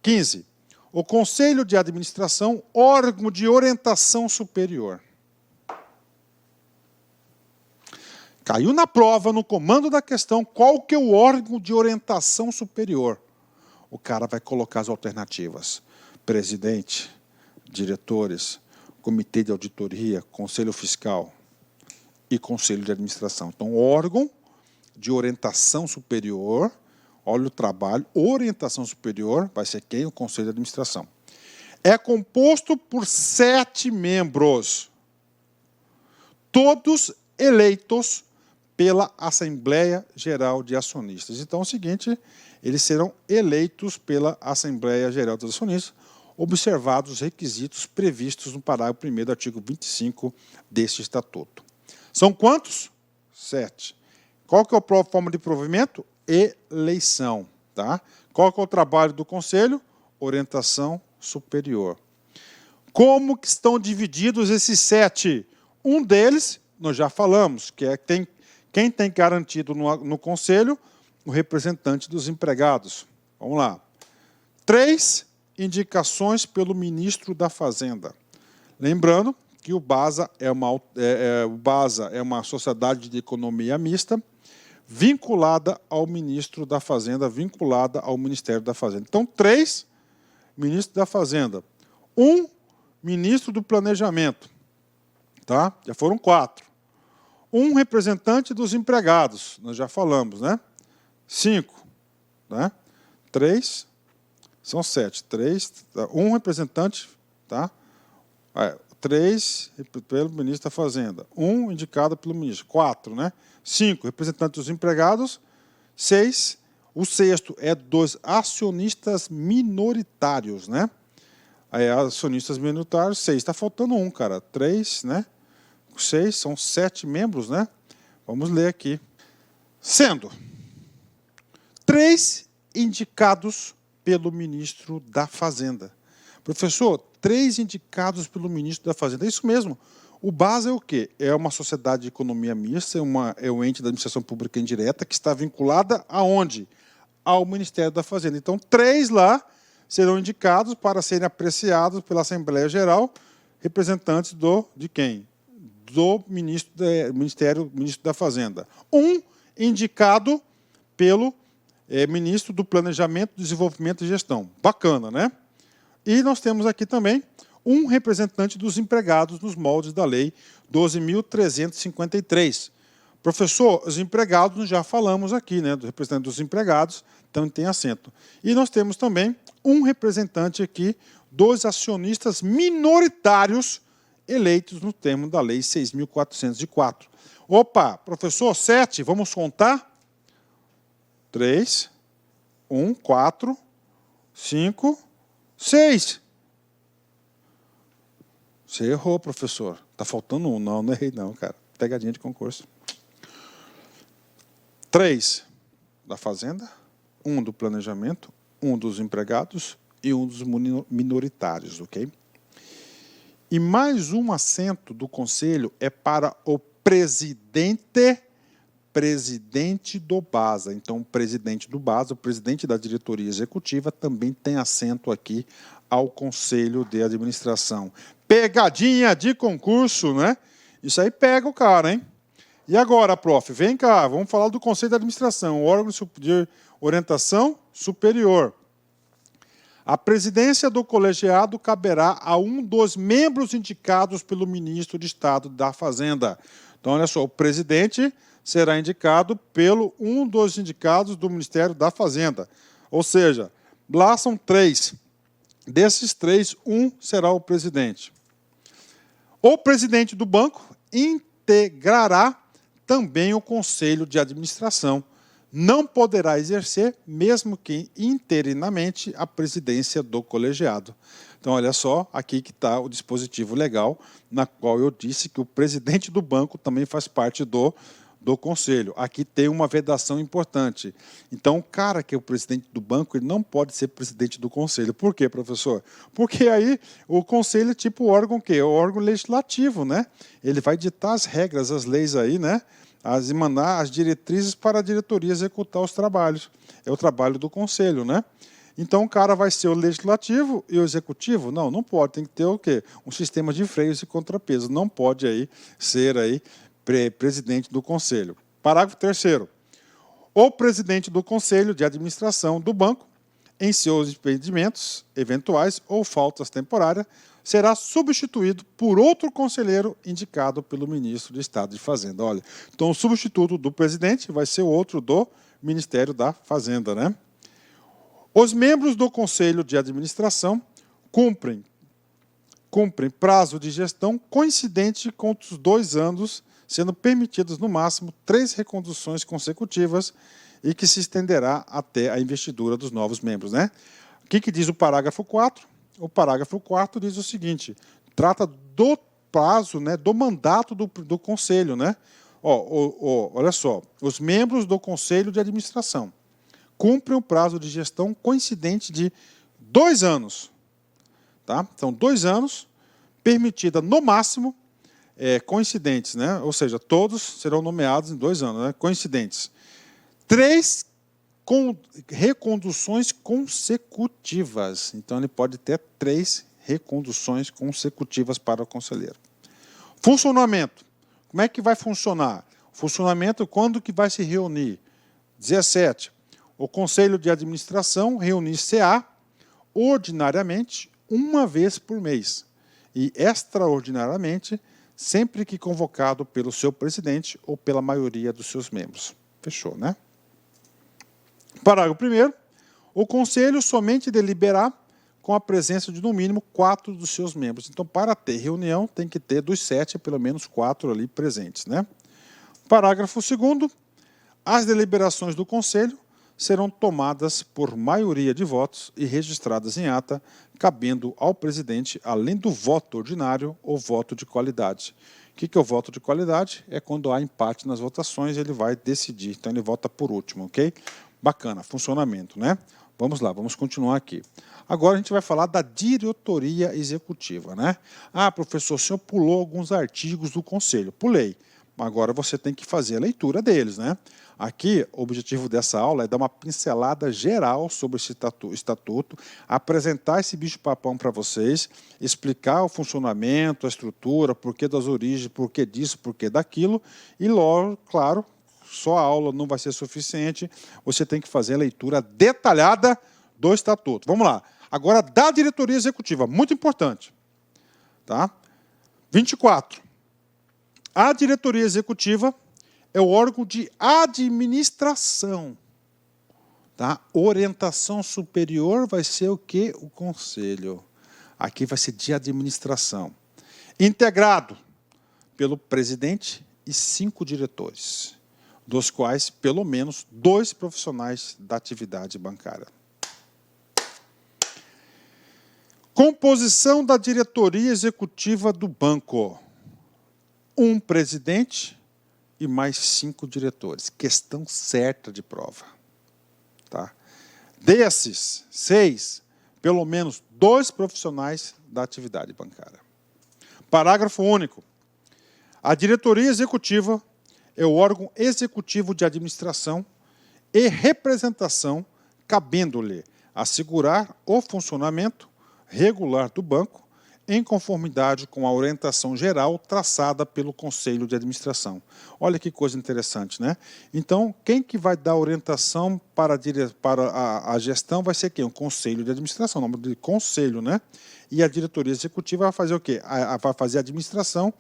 A: 15. O Conselho de Administração, órgão de orientação superior. Caiu na prova, no comando da questão, qual que é o órgão de orientação superior? O cara vai colocar as alternativas. Presidente, diretores, comitê de auditoria, conselho fiscal e conselho de administração. Então, órgão de orientação superior, olha o trabalho, orientação superior, vai ser quem? O conselho de administração. é composto por 7 membros, todos eleitos pela Assembleia Geral de Acionistas. Então é o seguinte, eles serão eleitos pela Assembleia Geral dos Acionistas, observados os requisitos previstos no parágrafo 1º do artigo 25 deste estatuto. São quantos? 7. Qual que é a forma de provimento? Eleição. Tá? Qual que é o trabalho do Conselho? Orientação superior. Como que estão divididos esses 7? Um deles, nós já falamos, que é quem tem garantido no Conselho, o representante dos empregados. Vamos lá. 3 indicações pelo ministro da Fazenda. Lembrando que o BASA é uma sociedade de economia mista, vinculada ao ministro da Fazenda, vinculada ao Ministério da Fazenda. Então, 3 ministros da Fazenda. 1 ministro do Planejamento. Tá? Já foram 4. 1 representante dos empregados, nós já falamos, né? 5. Né? 3, são 7. 1 representante, tá? 3 pelo ministro da Fazenda. 1 indicado pelo ministro. 4, né? 5, representante dos empregados. 6, o 6º é dos acionistas minoritários, né? Aí, acionistas minoritários, 6. Está faltando 1, cara. 3, né? 6, são 7 membros, né? Vamos ler aqui. Sendo 3 indicados pelo ministro da Fazenda. Professor, 3 indicados pelo ministro da Fazenda. É isso mesmo. O BASA é o quê? É uma sociedade de economia mista, é um ente da administração pública indireta que está vinculada aonde? Ao Ministério da Fazenda. Então, 3 lá serão indicados para serem apreciados pela Assembleia Geral, representantes de quem? Do ministro da Fazenda. 1 indicado pelo ministro do Planejamento, Desenvolvimento e Gestão. Bacana, né? E nós temos aqui também 1 representante dos empregados nos moldes da Lei 12.353. Professor, os empregados, nós já falamos aqui, né? Do representante dos empregados, então tem assento. E nós temos também 1 representante aqui dos acionistas minoritários eleitos no termo da Lei 6.404. Opa, professor, 7, vamos contar? 3, 1, 4, 5, 6. Você errou, professor. Está faltando 1. Não, não errei não, cara. Pegadinha de concurso. 3 da Fazenda, 1 do Planejamento, 1 dos empregados e 1 dos minoritários, ok? E mais 1 assento do Conselho é para o presidente do BASA. Então, o presidente do BASA, o presidente da diretoria executiva, também tem assento aqui ao Conselho de Administração. Pegadinha de concurso, né? Isso aí pega o cara, hein? E agora, prof, vem cá, vamos falar do Conselho de Administração, órgão de orientação superior. A presidência do colegiado caberá a 1 dos membros indicados pelo ministro de Estado da Fazenda. Então, olha só, o presidente será indicado pelo 1 dos indicados do Ministério da Fazenda. Ou seja, lá são 3. Desses 3, 1 será o presidente. O presidente do banco integrará também o Conselho de Administração. Não poderá exercer, mesmo que interinamente, a presidência do colegiado. Então, olha só, aqui que está o dispositivo legal, na qual eu disse que o presidente do banco também faz parte do Conselho. Aqui tem uma vedação importante. Então, o cara que é o presidente do banco, ele não pode ser presidente do Conselho. Por quê, professor? Porque aí o Conselho é tipo o órgão o quê? É o órgão legislativo, né? Ele vai ditar as regras, as leis aí, né? Emanar as diretrizes para a diretoria executar os trabalhos. É o trabalho do Conselho, né? Então, o cara vai ser o legislativo e o executivo? Não, não pode. Tem que ter o quê? Um sistema de freios e contrapesos. Não pode aí ser aí presidente do Conselho. Parágrafo 3º. O presidente do Conselho de Administração do banco, em seus impedimentos eventuais ou faltas temporárias, será substituído por outro conselheiro indicado pelo ministro de Estado de Fazenda. Olha, então o substituto do presidente vai ser outro do Ministério da Fazenda, né? Os membros do Conselho de Administração cumprem cumprem prazo de gestão coincidente com os 2 anos, sendo permitidas, no máximo, 3 reconduções consecutivas e que se estenderá até a investidura dos novos membros, né? O que diz o parágrafo 4? O parágrafo 4 diz o seguinte, trata do prazo, né, do mandato do Conselho, né? Olha só, os membros do Conselho de Administração cumprem o prazo de gestão coincidente de 2 anos. Tá? Então, 2 anos, permitida no máximo, coincidentes, né? Ou seja, todos serão nomeados em 2 anos, né? Coincidentes. 3 reconduções consecutivas. Então, ele pode ter 3 reconduções consecutivas para o conselheiro. Funcionamento. Como é que vai funcionar? Funcionamento, quando que vai se reunir? 17. O Conselho de Administração reunir-se-á ordinariamente 1 vez por mês e extraordinariamente sempre que convocado pelo seu presidente ou pela maioria dos seus membros. Fechou, né? Parágrafo 1º. O Conselho somente deliberará com a presença de, no mínimo, 4 dos seus membros. Então, para ter reunião, tem que ter dos 7, pelo menos 4 ali presentes, né? Parágrafo 2º. As deliberações do Conselho serão tomadas por maioria de votos e registradas em ata, cabendo ao presidente, além do voto ordinário, o voto de qualidade. O que é o voto de qualidade? É quando há empate nas votações, ele vai decidir. Então, ele vota por último, ok? Bacana, funcionamento, né? Vamos lá, vamos continuar aqui. Agora a gente vai falar da diretoria executiva, né? Ah, professor, o senhor pulou alguns artigos do Conselho. Pulei. Agora você tem que fazer a leitura deles, né? Aqui, o objetivo dessa aula é dar uma pincelada geral sobre esse estatuto, apresentar esse bicho-papão para vocês, explicar o funcionamento, a estrutura, porquê das origens, porquê disso, porquê daquilo, e logo, claro, só a aula não vai ser suficiente, você tem que fazer a leitura detalhada do estatuto. Vamos lá. Agora, da diretoria executiva, muito importante. Tá? 24. A diretoria executiva é o órgão de administração. Tá? Orientação superior vai ser o quê? O conselho. Aqui vai ser de administração. Integrado pelo presidente e 5 diretores, dos quais pelo menos 2 profissionais da atividade bancária. Composição da diretoria executiva do banco. 1 presidente e mais 5 diretores. Questão certa de prova. Tá? Desses 6, pelo menos 2 profissionais da atividade bancária. Parágrafo único. A diretoria executiva é o órgão executivo de administração e representação, cabendo-lhe assegurar o funcionamento regular do banco, em conformidade com a orientação geral traçada pelo Conselho de Administração. Olha que coisa interessante, né? Então, quem que vai dar orientação para a gestão vai ser quem? O Conselho de Administração, nome de conselho, né? E a diretoria executiva vai fazer o quê? Vai fazer a administração,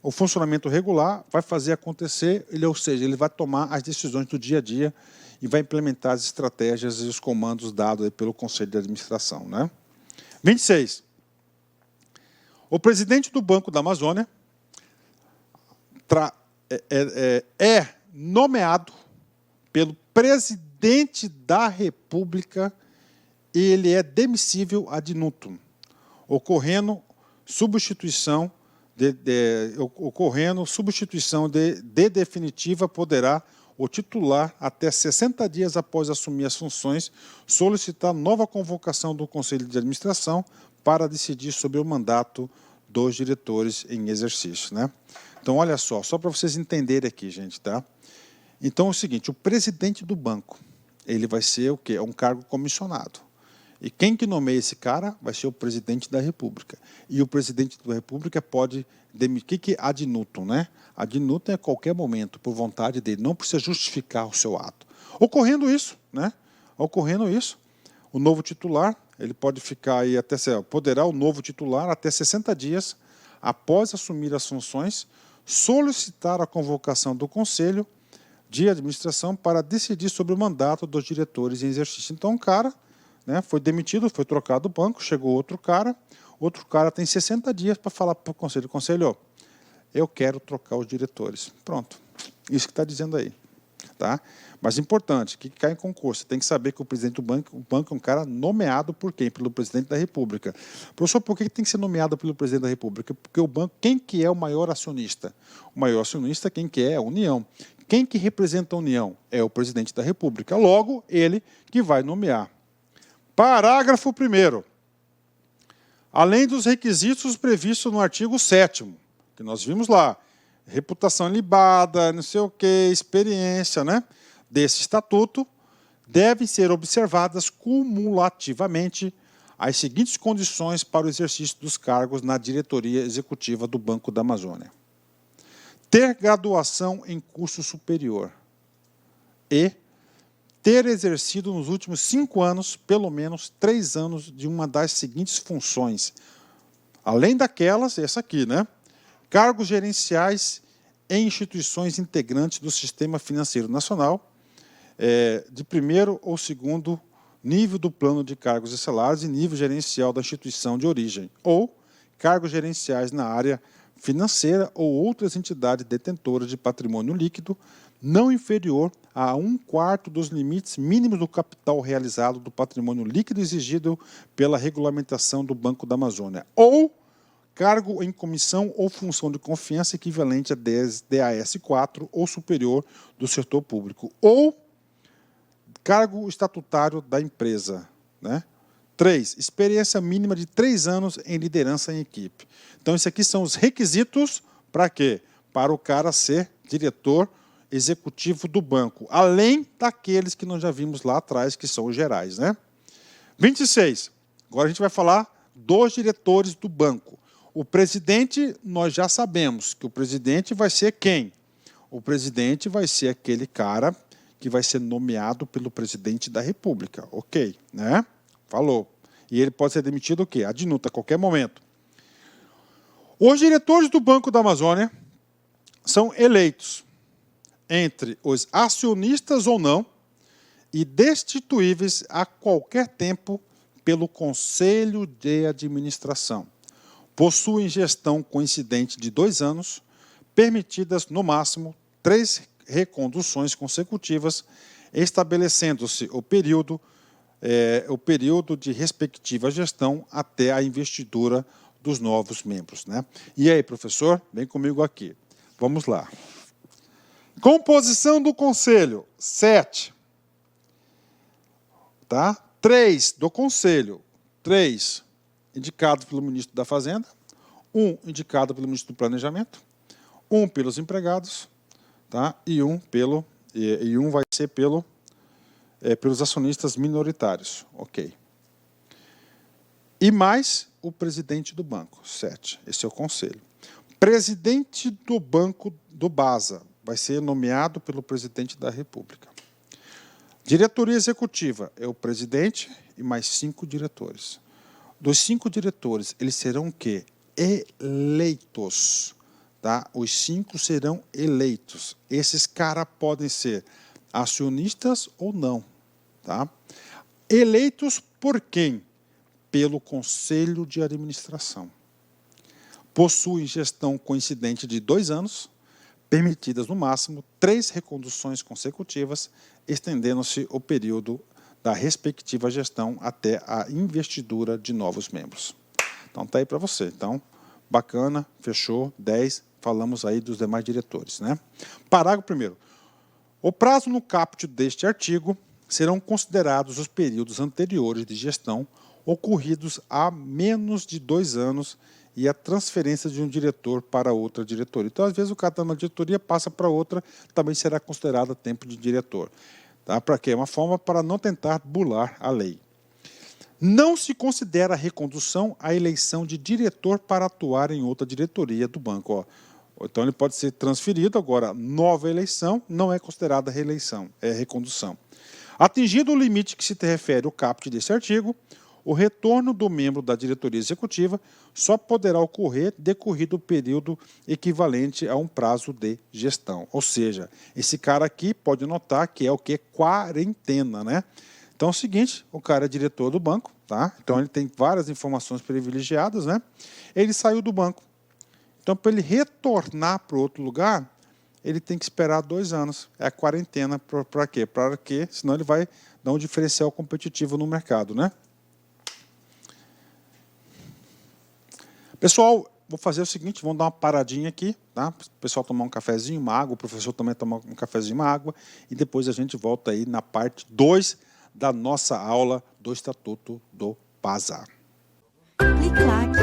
A: o funcionamento regular, vai fazer acontecer, ou seja, ele vai tomar as decisões do dia a dia e vai implementar as estratégias e os comandos dados aí pelo Conselho de Administração, né? 26. O presidente do Banco da Amazônia é nomeado pelo presidente da República e ele é demissível ad nutum, ocorrendo substituição de definitiva, poderá o titular, até 60 dias após assumir as funções, solicitar nova convocação do Conselho de Administração para decidir sobre o mandato dos diretores em exercício, né? Então, olha só para vocês entenderem aqui, gente, tá? Então, é o seguinte, o presidente do banco, ele vai ser o quê? É um cargo comissionado. E quem que nomeia esse cara vai ser o presidente da República. E o presidente da República pode demitir. O que é ad nutum, né? Ad nutum é a qualquer momento, por vontade dele, não precisa justificar o seu ato. Ocorrendo isso, né? Ocorrendo isso, o novo titular, ele pode ficar aí poderá o novo titular até 60 dias após assumir as funções, solicitar a convocação do Conselho de Administração para decidir sobre o mandato dos diretores em exercício. Então, o cara, né, foi demitido, foi trocado do banco, chegou outro cara, outro cara tem 60 dias para falar para o conselho, conselho, eu quero trocar os diretores. Pronto, isso que está dizendo aí. Tá? Mas importante, que cai em concurso, você tem que saber que o presidente do banco, é um cara nomeado por quem? Pelo presidente da República. Professor, por que tem que ser nomeado pelo presidente da República? Porque o banco, quem que é o maior acionista? O maior acionista, quem que é? A União. Quem que representa a União? É o presidente da República. Logo, ele que vai nomear. Parágrafo 1º. Além dos requisitos previstos no artigo 7º, que nós vimos lá, reputação ilibada, não sei o que, experiência, né, desse estatuto, devem ser observadas cumulativamente as seguintes condições para o exercício dos cargos na diretoria executiva do Banco da Amazônia. Ter graduação em curso superior e ter exercido nos últimos 5 anos, pelo menos 3 anos, de uma das seguintes funções. Além daquelas, essa aqui, né? Cargos gerenciais em instituições integrantes do Sistema Financeiro Nacional, de primeiro ou segundo nível do plano de cargos e salários e nível gerencial da instituição de origem, ou cargos gerenciais na área financeira ou outras entidades detentoras de patrimônio líquido não inferior a 1/4 dos limites mínimos do capital realizado do patrimônio líquido exigido pela regulamentação do Banco da Amazônia, ou cargo em comissão ou função de confiança equivalente a DAS 4 ou superior do setor público, ou cargo estatutário da empresa, né? 3, experiência mínima de 3 anos em liderança em equipe. Então, esses aqui são os requisitos para quê? Para o cara ser diretor executivo do banco, além daqueles que nós já vimos lá atrás, que são os gerais, né? 26. Agora a gente vai falar dos diretores do banco. O presidente, nós já sabemos que o presidente vai ser quem? O presidente vai ser aquele cara que vai ser nomeado pelo presidente da República, ok, né? Falou. E ele pode ser demitido o quê? A minuto, a qualquer momento. Os diretores do Banco da Amazônia são eleitos entre os acionistas ou não e destituíveis a qualquer tempo pelo Conselho de Administração. Possuem gestão coincidente de 2 anos, permitidas, no máximo, 3 reconduções consecutivas, estabelecendo-se o período de respectiva gestão até a investidura dos novos membros, né? E aí, professor, vem comigo aqui. Vamos lá. Composição do Conselho, 7. Tá? 3 do Conselho, 3 indicados pelo ministro da Fazenda, 1 indicado pelo ministro do Planejamento, 1 pelos empregados, tá? E um vai ser pelos acionistas minoritários, ok. E mais o presidente do banco, 7. Esse é o conselho. Presidente do banco do BASA vai ser nomeado pelo presidente da República. Diretoria executiva é o presidente e mais 5 diretores. Dos 5 diretores, eles serão o quê? Eleitos. Tá? Os 5 serão eleitos. Esses caras podem ser acionistas ou não. Tá? Eleitos por quem? Pelo Conselho de Administração. Possuem gestão coincidente de 2 anos, permitidas no máximo 3 reconduções consecutivas, estendendo-se o período da respectiva gestão até a investidura de novos membros. Então, está aí para você. Então, bacana, fechou, 10, falamos aí dos demais diretores, né? Parágrafo 1º. O prazo no caput deste artigo serão considerados os períodos anteriores de gestão ocorridos há menos de 2 anos e a transferência de um diretor para outra diretoria. Então, às vezes, o cara está numa diretoria, passa para outra, também será considerado tempo de diretor. Tá? Para quê? É uma forma para não tentar bular a lei. Não se considera recondução a eleição de diretor para atuar em outra diretoria do banco. Ó. Então, ele pode ser transferido, agora, nova eleição não é considerada reeleição, é recondução. Atingido o limite que se refere ao caput desse artigo, o retorno do membro da diretoria executiva só poderá ocorrer decorrido o período equivalente a um prazo de gestão. Ou seja, esse cara aqui pode notar que é o que? Quarentena, né? Então é o seguinte, o cara é diretor do banco, tá? Então ele tem várias informações privilegiadas, né? Ele saiu do banco. Então, para ele retornar para outro lugar, ele tem que esperar 2 anos. É a quarentena para quê? Para quê? Senão ele vai dar um diferencial competitivo no mercado, né? Pessoal, vou fazer o seguinte, vamos dar uma paradinha aqui, tá? O pessoal tomar um cafezinho, uma água, o professor também tomar um cafezinho, uma água, e depois a gente volta aí na parte 2 da nossa aula do Estatuto do BASA.
B: Clic-clac.